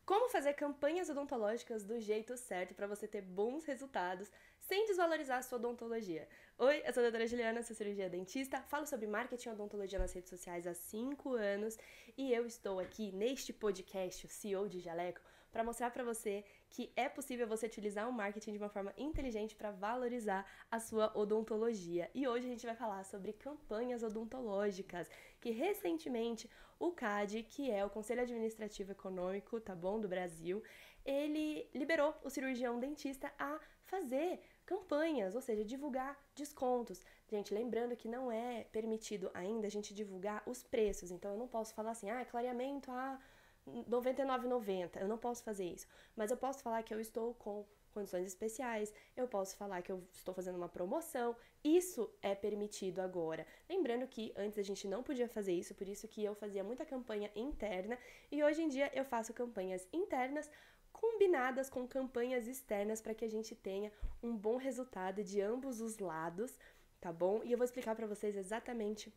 Como fazer campanhas odontológicas do jeito certo para você ter bons resultados sem desvalorizar a sua odontologia. Oi, eu sou a doutora Juliana, sou cirurgia dentista, falo sobre marketing e odontologia nas redes sociais há 5 anos e eu estou aqui neste podcast, o CEO de Jaleco, para mostrar para você que é possível você utilizar o marketing de uma forma inteligente para valorizar a sua odontologia. E hoje a gente vai falar sobre campanhas odontológicas, que recentemente o CAD, que é o Conselho Administrativo Econômico, tá bom, do Brasil, ele liberou o cirurgião dentista a fazer campanhas, ou seja, divulgar descontos. Gente, lembrando que não é permitido ainda a gente divulgar os preços, então eu não posso falar assim, clareamento a R$ 99,90, eu não posso fazer isso, mas eu posso falar que eu estou com condições especiais, eu posso falar que eu estou fazendo uma promoção, isso é permitido agora. Lembrando que antes a gente não podia fazer isso, por isso que eu fazia muita campanha interna e hoje em dia eu faço campanhas internas combinadas com campanhas externas para que a gente tenha um bom resultado de ambos os lados, tá bom? E eu vou explicar para vocês exatamente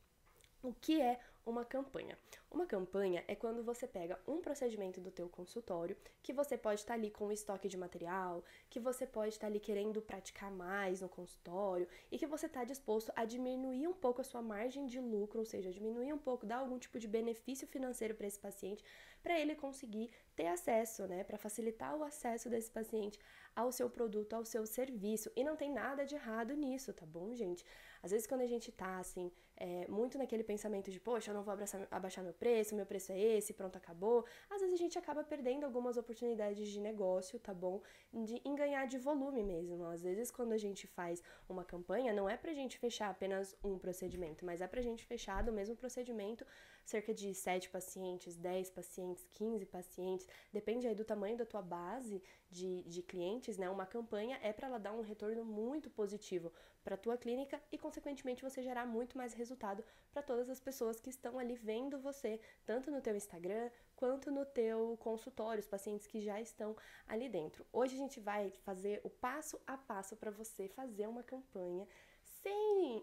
o que é uma campanha? Uma campanha é quando você pega um procedimento do teu consultório, que você pode estar ali com um estoque de material, que você pode estar ali querendo praticar mais no consultório e que você está disposto a diminuir um pouco a sua margem de lucro, ou seja, diminuir um pouco, dar algum tipo de benefício financeiro para esse paciente, para ele conseguir ter acesso, né, para facilitar o acesso desse paciente ao seu produto, ao seu serviço. E não tem nada de errado nisso, tá bom, gente? Às vezes quando a gente tá, assim, muito naquele pensamento de, poxa, eu não vou abaixar meu preço é esse, pronto, acabou. Às vezes a gente acaba perdendo algumas oportunidades de negócio, tá bom? Em ganhar de volume mesmo. Às vezes quando a gente faz uma campanha, não é pra gente fechar apenas um procedimento, mas é pra gente fechar do mesmo procedimento cerca de 7 pacientes, 10 pacientes, 15 pacientes, depende aí do tamanho da tua base de clientes, né? Uma campanha é para ela dar um retorno muito positivo para tua clínica e, consequentemente, você gerar muito mais resultado para todas as pessoas que estão ali vendo você, tanto no teu Instagram quanto no teu consultório, os pacientes que já estão ali dentro. Hoje a gente vai fazer o passo a passo para você fazer uma campanha sem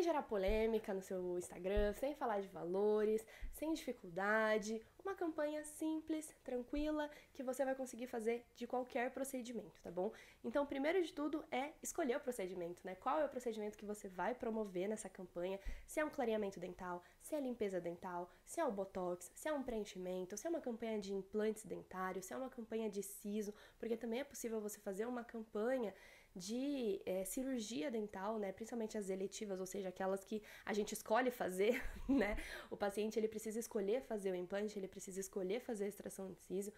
gerar polêmica no seu Instagram, sem falar de valores, sem dificuldade, uma campanha simples, tranquila, que você vai conseguir fazer de qualquer procedimento, tá bom? Então, primeiro de tudo é escolher o procedimento, né? Qual é o procedimento que você vai promover nessa campanha? Se é um clareamento dental, se é limpeza dental, se é um botox, se é um preenchimento, se é uma campanha de implantes dentários, se é uma campanha de siso, porque também é possível você fazer uma campanha de cirurgia dental, né? Principalmente as eletivas, ou seja, aquelas que a gente escolhe fazer, né? O paciente, ele precisa escolher fazer o implante, ele precisa escolher fazer a extração de siso.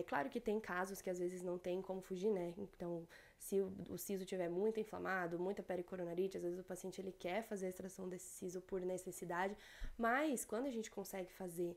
Claro que tem casos que às vezes não tem como fugir, né? Então, se o siso estiver muito inflamado, muita pericoronarite, às vezes o paciente ele quer fazer a extração desse siso por necessidade, mas quando a gente consegue fazer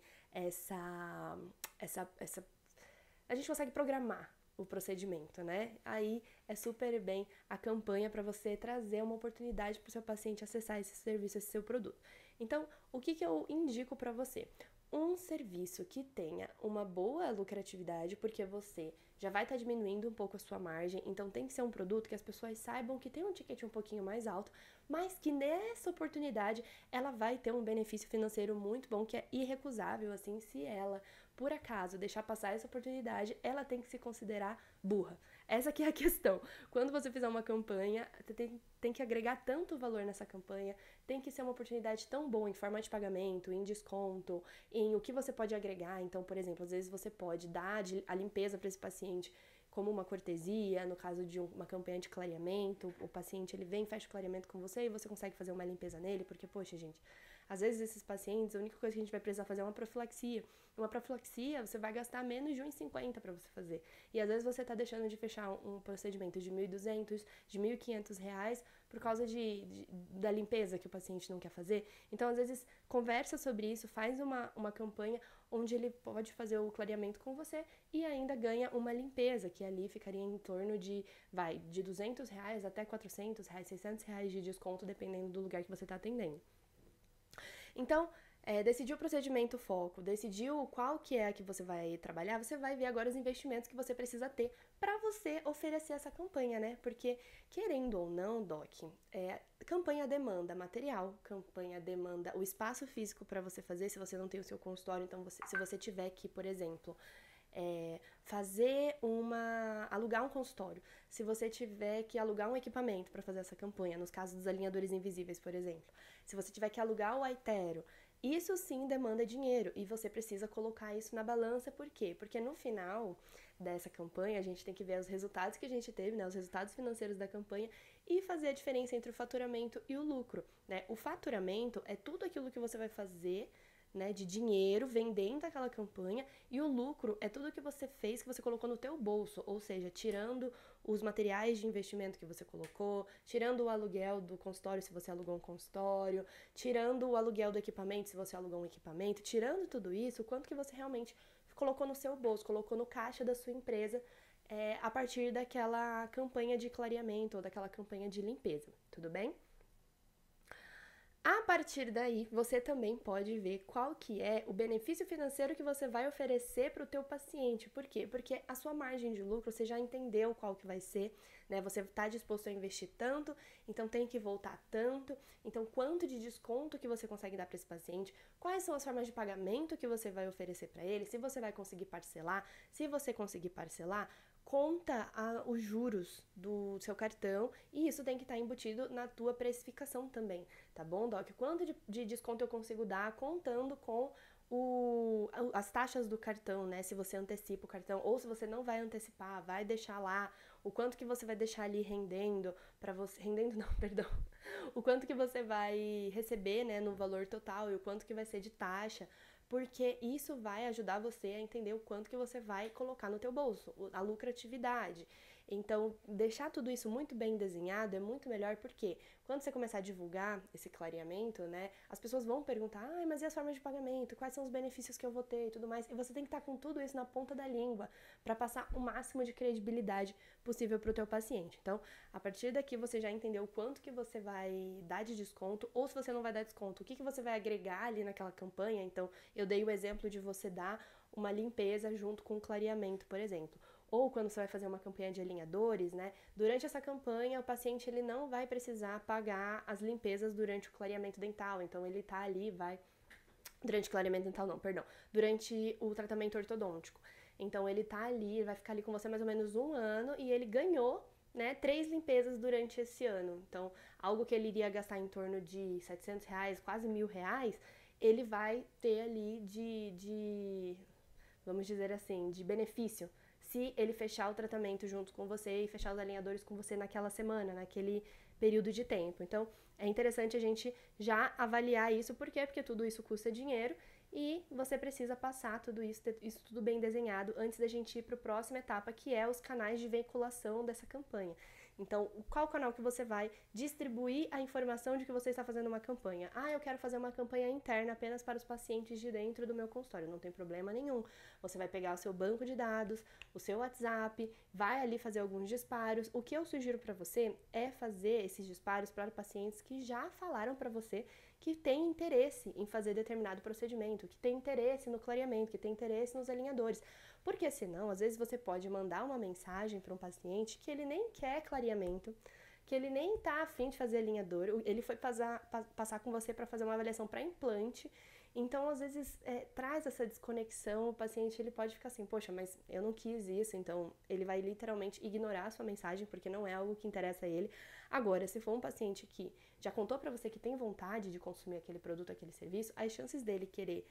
a gente consegue programar o procedimento, né? Aí é super bem a campanha para você trazer uma oportunidade para o seu paciente acessar esse serviço, esse seu produto. Então, o que eu indico para você? Um serviço que tenha uma boa lucratividade, porque você já vai estar diminuindo um pouco a sua margem, então tem que ser um produto que as pessoas saibam que tem um ticket um pouquinho mais alto, mas que nessa oportunidade ela vai ter um benefício financeiro muito bom, que é irrecusável, assim, se ela, por acaso, deixar passar essa oportunidade, ela tem que se considerar burra. Essa que é a questão. Quando você fizer uma campanha, você tem que agregar tanto valor nessa campanha, tem que ser uma oportunidade tão boa em forma de pagamento, em desconto, em o que você pode agregar. Então, por exemplo, às vezes você pode dar a limpeza para esse paciente como uma cortesia, no caso de uma campanha de clareamento, o paciente ele vem, fecha o clareamento com você e você consegue fazer uma limpeza nele, porque, poxa, gente, às vezes esses pacientes, a única coisa que a gente vai precisar fazer é uma profilaxia. Uma profilaxia, você vai gastar menos de R$1,50 para você fazer. E às vezes você tá deixando de fechar um procedimento de R$1.200, de R$1.500 por causa da limpeza que o paciente não quer fazer. Então, às vezes, conversa sobre isso, faz uma campanha onde ele pode fazer o clareamento com você e ainda ganha uma limpeza, que ali ficaria em torno de R$200 até R$400, R$600 de desconto, dependendo do lugar que você está atendendo. Então, Decidiu o procedimento foco, decidiu qual que é a que você vai trabalhar, você vai ver agora os investimentos que você precisa ter para você oferecer essa campanha, né? Porque, querendo ou não, Doc, campanha demanda material, campanha demanda o espaço físico para você fazer, se você não tem o seu consultório, então se você tiver que, por exemplo, alugar um consultório, se você tiver que alugar um equipamento para fazer essa campanha, nos casos dos alinhadores invisíveis, por exemplo, se você tiver que alugar o Aitero, isso sim demanda dinheiro e você precisa colocar isso na balança, por quê? Porque no final dessa campanha a gente tem que ver os resultados que a gente teve, né, os resultados financeiros da campanha e fazer a diferença entre o faturamento e o lucro, né? O faturamento é tudo aquilo que você vai fazer, né, de dinheiro vendendo aquela campanha, e o lucro é tudo que você fez, que você colocou no teu bolso, ou seja, tirando os materiais de investimento que você colocou, tirando o aluguel do consultório se você alugou um consultório, tirando o aluguel do equipamento se você alugou um equipamento, tirando tudo isso, o quanto que você realmente colocou no seu bolso, colocou no caixa da sua empresa a partir daquela campanha de clareamento ou daquela campanha de limpeza, tudo bem? A partir daí, você também pode ver qual que é o benefício financeiro que você vai oferecer para o teu paciente. Por quê? Porque a sua margem de lucro, você já entendeu qual que vai ser, né? Você está disposto a investir tanto, então tem que voltar tanto. Então, quanto de desconto que você consegue dar para esse paciente? Quais são as formas de pagamento que você vai oferecer para ele? Se você vai conseguir parcelar? Se você conseguir parcelar, conta os juros do seu cartão e isso tem que estar embutido na tua precificação também, tá bom, Doc? Quanto de desconto eu consigo dar contando com as taxas do cartão, né? Se você antecipa o cartão ou se você não vai antecipar, vai deixar lá o quanto que você vai deixar ali rendendo para você, rendendo não, perdão. O quanto que você vai receber, né, no valor total e o quanto que vai ser de taxa, porque isso vai ajudar você a entender o quanto que você vai colocar no teu bolso, a lucratividade. Então, deixar tudo isso muito bem desenhado é muito melhor, porque quando você começar a divulgar esse clareamento, né, as pessoas vão perguntar, mas e as formas de pagamento? Quais são os benefícios que eu vou ter e tudo mais? E você tem que estar com tudo isso na ponta da língua para passar o máximo de credibilidade possível para o teu paciente. Então, a partir daqui você já entendeu o quanto que você vai dar de desconto, ou se você não vai dar desconto, o que você vai agregar ali naquela campanha. Então, eu dei o exemplo de você dar uma limpeza junto com o clareamento, por exemplo. Ou quando você vai fazer uma campanha de alinhadores, né? Durante essa campanha, o paciente ele não vai precisar pagar as limpezas durante o clareamento dental. Então, ele tá ali, durante o clareamento dental não, perdão. Durante o tratamento ortodôntico. Então, ele tá ali, vai ficar ali com você mais ou menos 1 ano e ele ganhou, né, 3 limpezas durante esse ano. Então, algo que ele iria gastar em torno de R$700, quase R$1.000, ele vai ter ali vamos dizer assim, de benefício, se ele fechar o tratamento junto com você e fechar os alinhadores com você naquela semana, naquele período de tempo. Então, é interessante a gente já avaliar isso, por quê? Porque tudo isso custa dinheiro e você precisa passar tudo isso, ter isso tudo bem desenhado antes da gente ir para a próxima etapa, que é os canais de veiculação dessa campanha. Então, qual canal que você vai distribuir a informação de que você está fazendo uma campanha? Eu quero fazer uma campanha interna apenas para os pacientes de dentro do meu consultório. Não tem problema nenhum. Você vai pegar o seu banco de dados, o seu WhatsApp, vai ali fazer alguns disparos. O que eu sugiro para você é fazer esses disparos para pacientes que já falaram para você que tem interesse em fazer determinado procedimento, que tem interesse no clareamento, que tem interesse nos alinhadores. Porque senão, às vezes você pode mandar uma mensagem para um paciente que ele nem quer clareamento, que ele nem tá afim de fazer alinhador, ele foi passar com você para fazer uma avaliação para implante. Então, às vezes, traz essa desconexão, o paciente ele pode ficar assim, poxa, mas eu não quis isso, então ele vai literalmente ignorar a sua mensagem, porque não é algo que interessa a ele. Agora, se for um paciente que já contou para você que tem vontade de consumir aquele produto, aquele serviço, as chances dele querer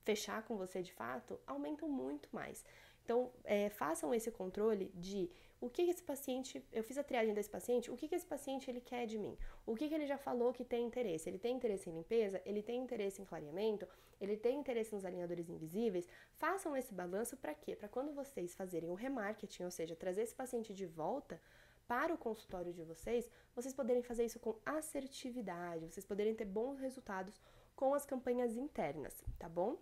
fechar com você de fato aumentam muito mais. Então, façam esse controle de o que esse paciente, eu fiz a triagem desse paciente, o que esse paciente ele quer de mim? O que ele já falou que tem interesse? Ele tem interesse em limpeza? Ele tem interesse em clareamento? Ele tem interesse nos alinhadores invisíveis? Façam esse balanço para quê? Para quando vocês fazerem o remarketing, ou seja, trazer esse paciente de volta para o consultório de vocês poderem fazer isso com assertividade, vocês poderem ter bons resultados com as campanhas internas, tá bom?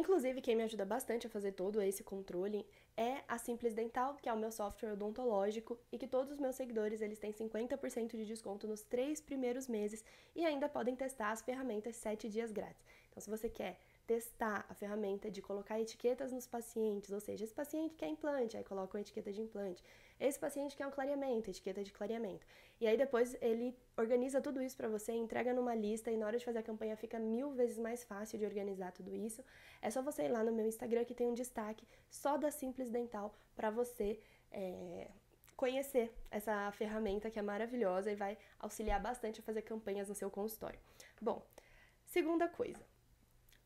Inclusive, quem me ajuda bastante a fazer todo esse controle é a Simples Dental, que é o meu software odontológico e que todos os meus seguidores eles têm 50% de desconto nos 3 primeiros meses e ainda podem testar as ferramentas 7 dias grátis. Então, se você quer testar a ferramenta de colocar etiquetas nos pacientes, ou seja, esse paciente quer implante, aí coloca uma etiqueta de implante. Esse paciente quer um clareamento, etiqueta de clareamento. E aí depois ele organiza tudo isso para você, entrega numa lista e na hora de fazer a campanha fica 1000 vezes mais fácil de organizar tudo isso. É só você ir lá no meu Instagram que tem um destaque só da Simples Dental para você conhecer essa ferramenta que é maravilhosa e vai auxiliar bastante a fazer campanhas no seu consultório. Bom, segunda coisa.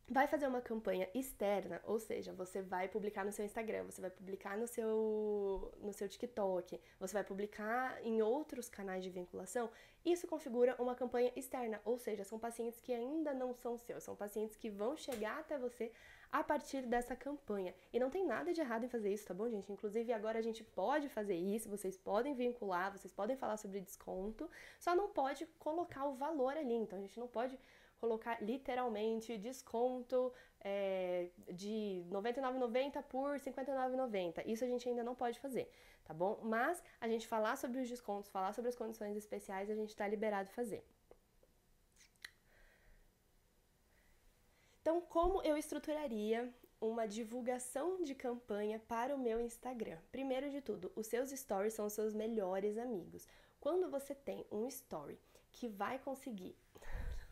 Vai fazer uma campanha externa, ou seja, você vai publicar no seu Instagram, você vai publicar no seu TikTok, você vai publicar em outros canais de vinculação, isso configura uma campanha externa, ou seja, são pacientes que ainda não são seus, são pacientes que vão chegar até você a partir dessa campanha. E não tem nada de errado em fazer isso, tá bom, gente? Inclusive, agora a gente pode fazer isso, vocês podem vincular, vocês podem falar sobre desconto, só não pode colocar o valor ali, então a gente não pode colocar literalmente desconto de R$ 99,90 por R$ 59,90. Isso a gente ainda não pode fazer, tá bom? Mas a gente falar sobre os descontos, falar sobre as condições especiais, a gente está liberado a fazer. Então, como eu estruturaria uma divulgação de campanha para o meu Instagram? Primeiro de tudo, os seus stories são os seus melhores amigos. Quando você tem um story que vai conseguir...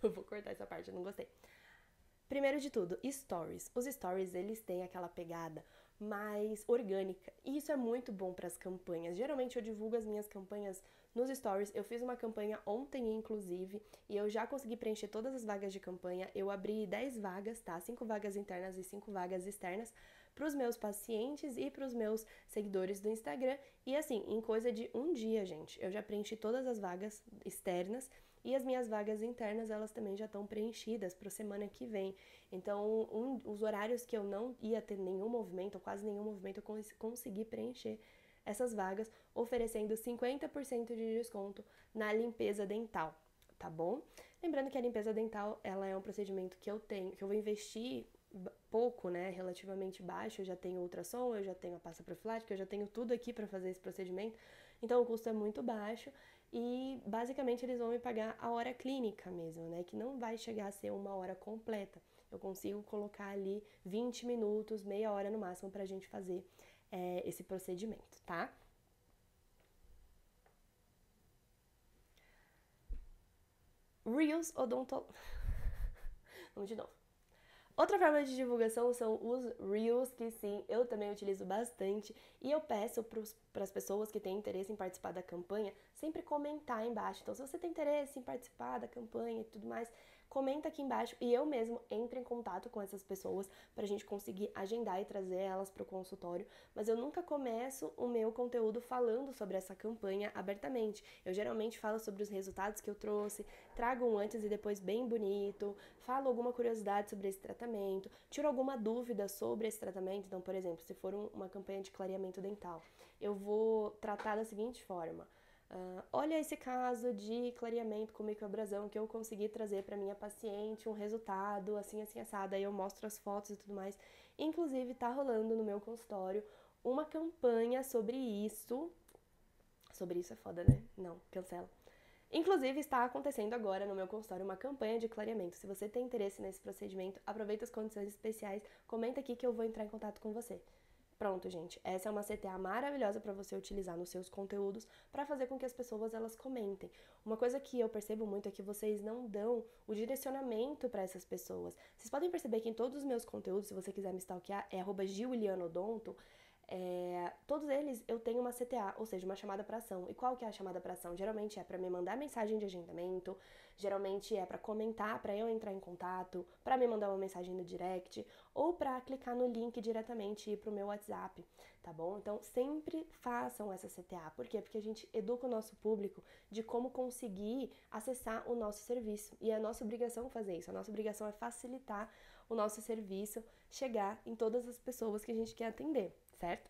Eu vou cortar essa parte, eu não gostei. Primeiro de tudo, stories. Os stories, eles têm aquela pegada mais orgânica. E isso é muito bom para as campanhas. Geralmente eu divulgo as minhas campanhas nos stories. Eu fiz uma campanha ontem, inclusive, e eu já consegui preencher todas as vagas de campanha. Eu abri 10 vagas, tá? 5 vagas internas e 5 vagas externas para os meus pacientes e para os meus seguidores do Instagram. E assim, em coisa de um dia, gente, eu já preenchi todas as vagas externas. E as minhas vagas internas, elas também já estão preenchidas para a semana que vem. Então, os horários que eu não ia ter nenhum movimento, ou quase nenhum movimento, eu consegui preencher essas vagas, oferecendo 50% de desconto na limpeza dental, tá bom? Lembrando que a limpeza dental, ela é um procedimento que eu vou investir pouco, né, relativamente baixo. Eu já tenho ultrassom, eu já tenho a pasta profilática, eu já tenho tudo aqui para fazer esse procedimento. Então, o custo é muito baixo. E basicamente eles vão me pagar a hora clínica mesmo, né? Que não vai chegar a ser uma hora completa. Eu consigo colocar ali 20 minutos, meia hora no máximo pra gente fazer esse procedimento, tá? Reels odontológicos. Vamos de novo. Outra forma de divulgação são os Reels, que sim, eu também utilizo bastante. E eu peço para as pessoas que têm interesse em participar da campanha, sempre comentar embaixo. Então, se você tem interesse em participar da campanha e tudo mais, comenta aqui embaixo e eu mesmo entro em contato com essas pessoas para a gente conseguir agendar e trazer elas para o consultório. Mas eu nunca começo o meu conteúdo falando sobre essa campanha abertamente. Eu geralmente falo sobre os resultados que eu trouxe, trago um antes e depois bem bonito, falo alguma curiosidade sobre esse tratamento, tiro alguma dúvida sobre esse tratamento. Então, por exemplo, se for uma campanha de clareamento dental, eu vou tratar da seguinte forma: olha esse caso de clareamento com microabrasão que eu consegui trazer para minha paciente um resultado assim, assim, assado. Aí eu mostro as fotos e tudo mais. Inclusive, tá rolando no meu consultório uma campanha sobre isso. Sobre isso é foda, né? Não, cancela. Inclusive, está acontecendo agora no meu consultório uma campanha de clareamento. Se você tem interesse nesse procedimento, aproveita as condições especiais, comenta aqui que eu vou entrar em contato com você. Pronto, gente. Essa é uma CTA maravilhosa para você utilizar nos seus conteúdos para fazer com que as pessoas elas comentem. Uma coisa que eu percebo muito é que vocês não dão o direcionamento para essas pessoas. Vocês podem perceber que em todos os meus conteúdos, se você quiser me stalkear, é @gilianodonto. Todos eles eu tenho uma CTA, ou seja, uma chamada para ação. E qual que é a chamada para ação? Geralmente é para me mandar mensagem de agendamento, geralmente é para comentar, para eu entrar em contato, para me mandar uma mensagem no direct ou para clicar no link diretamente e ir pro meu WhatsApp, tá bom? Então sempre façam essa CTA. Por quê? Porque a gente educa o nosso público de como conseguir acessar o nosso serviço. E é a nossa obrigação fazer isso. A nossa obrigação é facilitar o nosso serviço chegar em todas as pessoas que a gente quer atender, certo?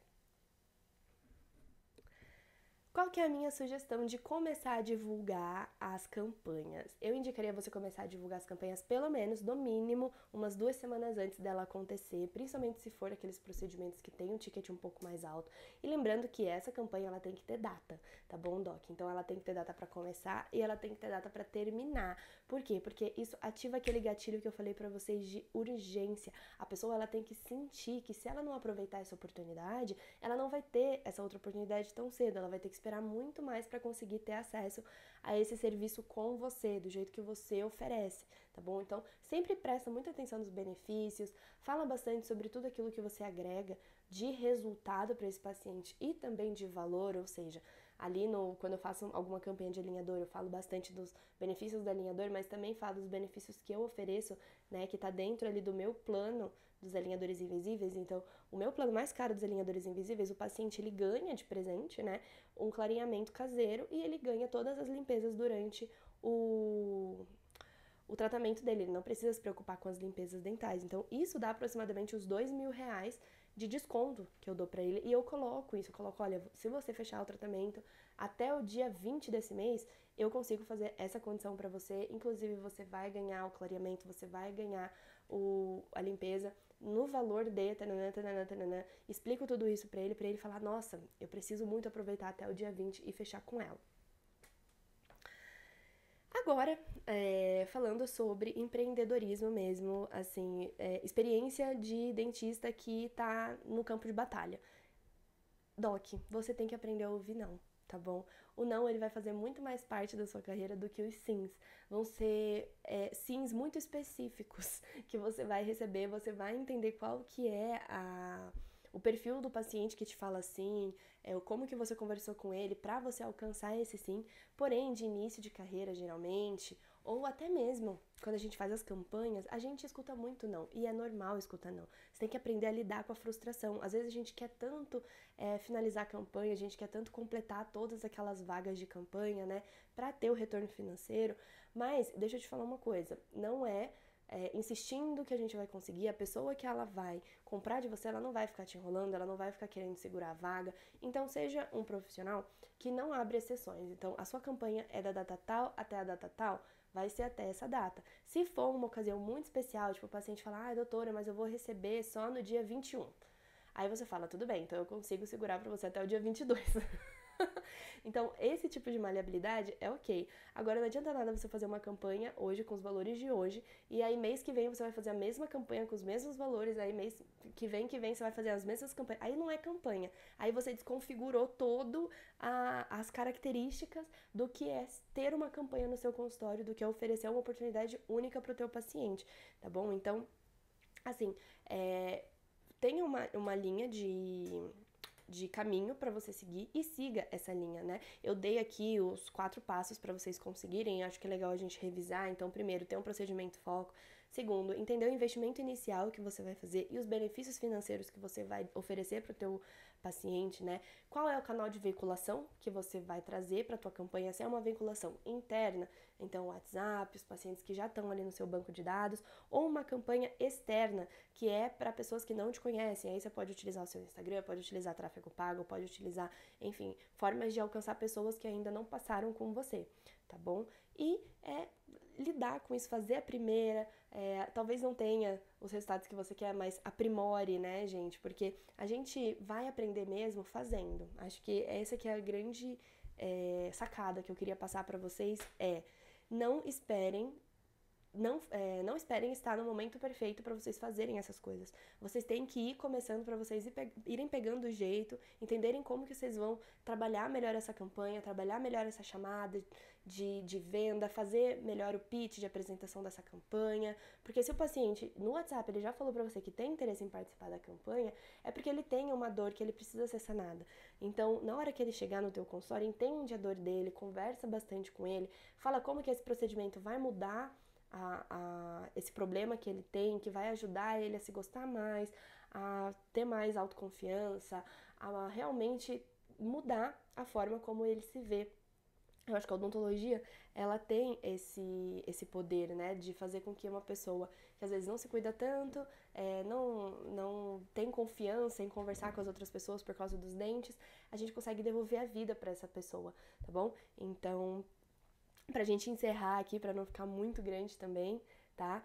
Qual que é a minha sugestão de começar a divulgar as campanhas? Eu indicaria você começar a divulgar as campanhas pelo menos, no mínimo, umas 2 semanas antes dela acontecer, principalmente se for aqueles procedimentos que tem um ticket um pouco mais alto. E lembrando que essa campanha ela tem que ter data, tá bom, Doc? Então ela tem que ter data para começar e ela tem que ter data para terminar. Por quê? Porque isso ativa aquele gatilho que eu falei para vocês de urgência. A pessoa ela tem que sentir que se ela não aproveitar essa oportunidade, ela não vai ter essa outra oportunidade tão cedo, ela vai ter que esperar muito mais para conseguir ter acesso a esse serviço com você, do jeito que você oferece, tá bom? Então, sempre presta muita atenção nos benefícios, fala bastante sobre tudo aquilo que você agrega de resultado para esse paciente e também de valor, ou seja, ali quando eu faço alguma campanha de alinhador, eu falo bastante dos benefícios do alinhador, mas também falo dos benefícios que eu ofereço, né, que tá dentro ali do meu plano dos alinhadores invisíveis. Então, o meu plano mais caro dos alinhadores invisíveis, o paciente ele ganha de presente, né, um clareamento caseiro e ele ganha todas as limpezas durante o tratamento dele. Ele não precisa se preocupar com as limpezas dentais. Então, isso dá aproximadamente os R$ 2.000 de desconto que eu dou pra ele. E eu coloco isso, eu coloco, olha, se você fechar o tratamento até o dia 20 desse mês, eu consigo fazer essa condição pra você. Inclusive, você vai ganhar o clareamento, você vai ganhar a limpeza no valor de tananã, tananã, tananã. Explico tudo isso pra ele falar, nossa, eu preciso muito aproveitar até o dia 20 e fechar com ela. Agora, falando sobre empreendedorismo mesmo, assim, experiência de dentista que tá no campo de batalha. Doc, você tem que aprender a ouvir não, tá bom? O não, ele vai fazer muito mais parte da sua carreira do que os sims. Vão ser sims muito específicos que você vai receber, você vai entender qual que é o perfil do paciente que te fala assim, como que você conversou com ele para você alcançar esse sim. Porém, de início de carreira, geralmente, ou até mesmo quando a gente faz as campanhas, a gente escuta muito não, e é normal escutar não. Você tem que aprender a lidar com a frustração. Às vezes a gente quer tanto finalizar a campanha, a gente quer tanto completar todas aquelas vagas de campanha, né, para ter o retorno financeiro, mas deixa eu te falar uma coisa, não insistindo que a gente vai conseguir, a pessoa que ela vai comprar de você, ela não vai ficar te enrolando, ela não vai ficar querendo segurar a vaga. Então, seja um profissional que não abre exceções. Então, a sua campanha é da data tal até a data tal, vai ser até essa data. Se for uma ocasião muito especial, tipo o paciente falar, doutora, mas eu vou receber só no dia 21. Aí você fala, tudo bem, então eu consigo segurar pra você até o dia 22. Então, esse tipo de maleabilidade é ok. Agora, não adianta nada você fazer uma campanha hoje com os valores de hoje, e aí mês que vem você vai fazer a mesma campanha com os mesmos valores, aí mês que vem você vai fazer as mesmas campanhas. Aí não é campanha. Aí você desconfigurou todo as características do que é ter uma campanha no seu consultório, do que é oferecer uma oportunidade única para o teu paciente, tá bom? Então, assim, tem uma linha de caminho para você seguir e siga essa linha, né? Eu dei aqui os 4 passos para vocês conseguirem, acho que é legal a gente revisar. Então, primeiro, ter um procedimento foco. Segundo, entender o investimento inicial que você vai fazer e os benefícios financeiros que você vai oferecer para o teu paciente, né? Qual é o canal de veiculação que você vai trazer para a tua campanha? Se é uma veiculação interna, então WhatsApp, os pacientes que já estão ali no seu banco de dados, ou uma campanha externa, que é para pessoas que não te conhecem. Aí você pode utilizar o seu Instagram, pode utilizar tráfego pago, pode utilizar, enfim, formas de alcançar pessoas que ainda não passaram com você, tá bom? E lidar com isso, fazer a primeira, talvez não tenha os resultados que você quer, mas aprimore, né, gente? Porque a gente vai aprender mesmo fazendo. Acho que essa que é a grande sacada que eu queria passar para vocês, não esperem estar no momento perfeito para vocês fazerem essas coisas. Vocês têm que ir começando para vocês irem pegando o jeito, entenderem como que vocês vão trabalhar melhor essa campanha, trabalhar melhor essa chamada de venda, fazer melhor o pitch de apresentação dessa campanha. Porque se o paciente no WhatsApp ele já falou para você que tem interesse em participar da campanha, é porque ele tem uma dor que ele precisa ser sanada. Então, na hora que ele chegar no teu consultório, entende a dor dele, conversa bastante com ele, fala como que esse procedimento vai mudar esse problema que ele tem, que vai ajudar ele a se gostar mais, a ter mais autoconfiança, a realmente mudar a forma como ele se vê. Eu acho que a odontologia, ela tem esse poder, né, de fazer com que uma pessoa que às vezes não se cuida tanto, não tem confiança em conversar com as outras pessoas por causa dos dentes, a gente consegue devolver a vida para essa pessoa, tá bom? Então, pra gente encerrar aqui, pra não ficar muito grande também, tá?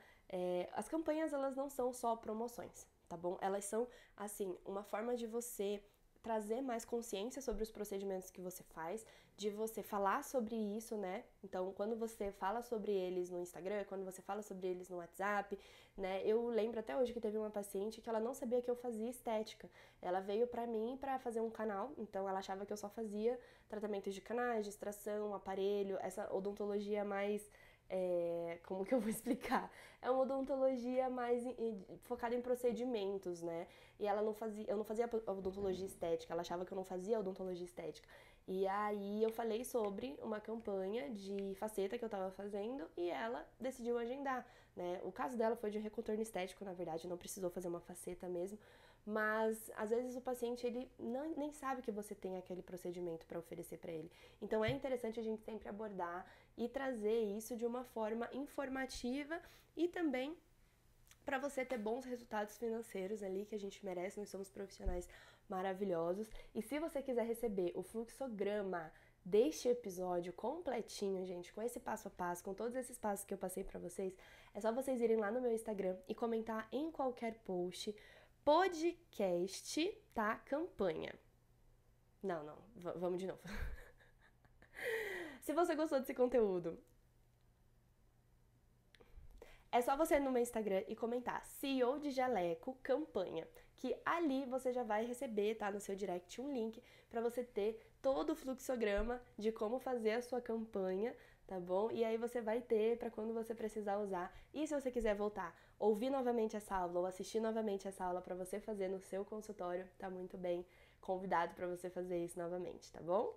As campanhas, elas não são só promoções, tá bom? Elas são, assim, uma forma de você trazer mais consciência sobre os procedimentos que você faz, de você falar sobre isso, né? Então, quando você fala sobre eles no Instagram, quando você fala sobre eles no WhatsApp, né? Eu lembro até hoje que teve uma paciente que ela não sabia que eu fazia estética. Ela veio pra mim pra fazer um canal, então ela achava que eu só fazia tratamentos de canais, de extração, aparelho, essa odontologia mais como que eu vou explicar? É uma odontologia mais focada em procedimentos, né? E eu não fazia odontologia estética, ela achava que eu não fazia odontologia estética. E aí eu falei sobre uma campanha de faceta que eu tava fazendo e ela decidiu agendar, né? O caso dela foi de recontorno estético, na verdade, não precisou fazer uma faceta mesmo, mas às vezes o paciente ele nem sabe que você tem aquele procedimento para oferecer para ele. Então é interessante a gente sempre abordar e trazer isso de uma forma informativa e também para você ter bons resultados financeiros ali que a gente merece, nós somos profissionais maravilhosos. E se você quiser receber o fluxograma deste episódio completinho, gente, com esse passo a passo, com todos esses passos que eu passei para vocês, é só vocês irem lá no meu Instagram e comentar em qualquer post podcast, tá? Campanha. Não, vamos de novo. Se você gostou desse conteúdo, é só você ir no meu Instagram e comentar CEO de Jaleco campanha, que ali você já vai receber, tá, no seu direct um link para você ter todo o fluxograma de como fazer a sua campanha, tá bom? E aí você vai ter para quando você precisar usar. E se você quiser voltar, ouvir novamente essa aula ou assistir novamente essa aula para você fazer no seu consultório, tá muito bem convidado para você fazer isso novamente, tá bom?